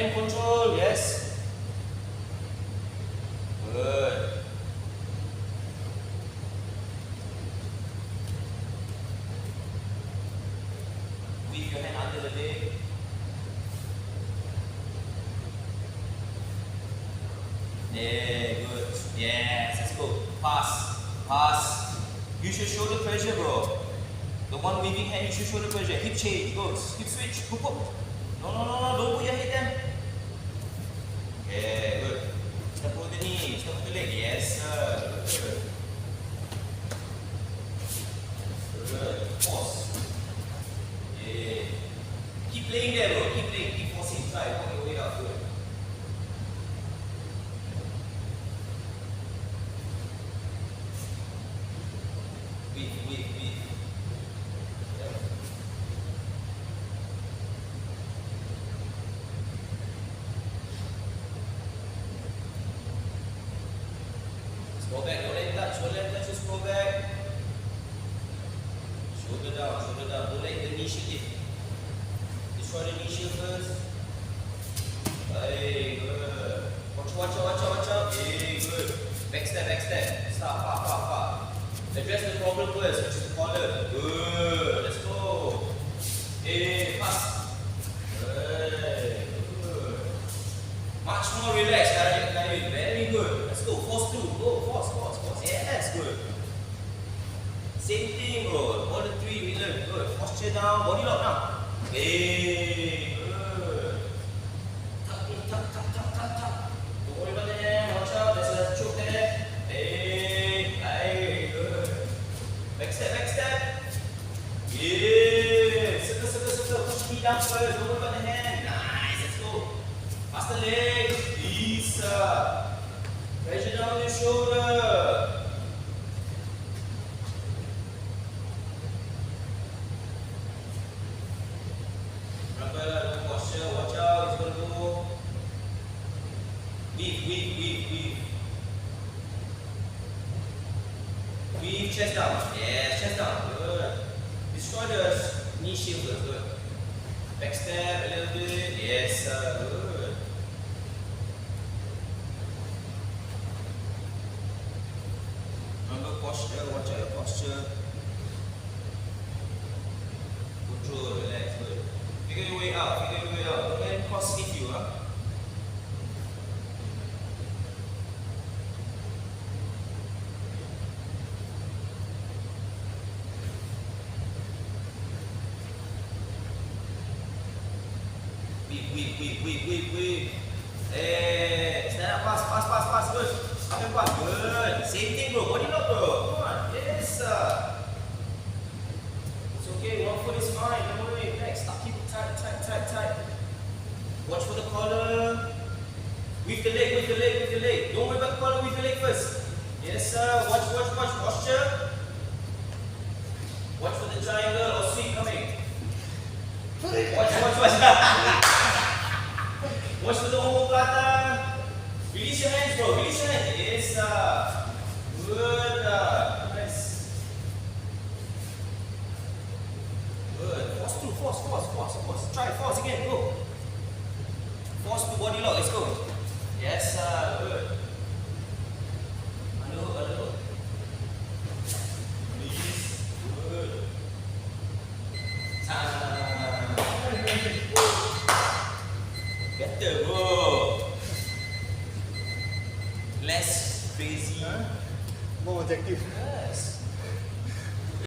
Hand control, yes. Good. Weave your hand under the leg. Yeah, good. Yes, let's go. Pass. Pass. Use your shoulder pressure, bro. The one weaving hand, use your shoulder pressure. Hip change, goes. Hip switch. Hook up. No. Don't put your head down. Yeah, good. Step over the knee. Step over the leg. Yes, sir. Good. Good. Pause. Yeah. Keep playing there, bro. Keep playing. Keep forcing. Try. Work your way up. Good. Weave. Yeah. Scroll back, don't let it touch, just scroll back. Shoulder down, don't let the knee shield it. Destroy the knee shield first. Hey, good. Watch out. Hey, good. Back step. Stop, far. Address the problem first, which is the collar. Good, let's go. Hey, pass. Hey, good. Much more relaxed, Karen. Very good. Let's go. Force through. Go. Force. Yeah, that's good. Same thing, bro. All the three we learn. Good. Posture down. Body lock now. Hey, good. Tuck. Don't worry about the hand. Watch out. There's a choke there. Hey, good. Back step. Yeah. Circle. Push knee down first. Don't worry about the hand. Nice. Let's go. Pass the leg. Ease up. Pressure down your shoulder. Remember, posture. Watch out. It's going to go. Weave. Weave chest down. Yes, chest down. Good. Destroy the knee shield. Good. Back step a little bit. Yes, good. Remember posture. Watch out your posture. Control. Relax. Good. Figure your way out. Don't let him cross hit you. Weave. Hey, stand up, pass. Good. Up and pass. Good. Same thing, bro. Body lock, bro. Come on. Yes, it's okay. One foot is fine. Don't worry. Relax. Keep it tight. Watch for the collar. Weave the leg. Don't worry about the collar. Weave the leg first. Yes, sir. Watch. Posture. Watch for the triangle or sweep coming. Watch. Watch for the omoplata. Release your hands, bro. Yes, good. Nice. Good. Force through. Force. Try. Force again. Go. Force to body lock. Let's go. Yes, good. Underhook. Release. Good. Better, bro. Less crazy. More objective. Yes.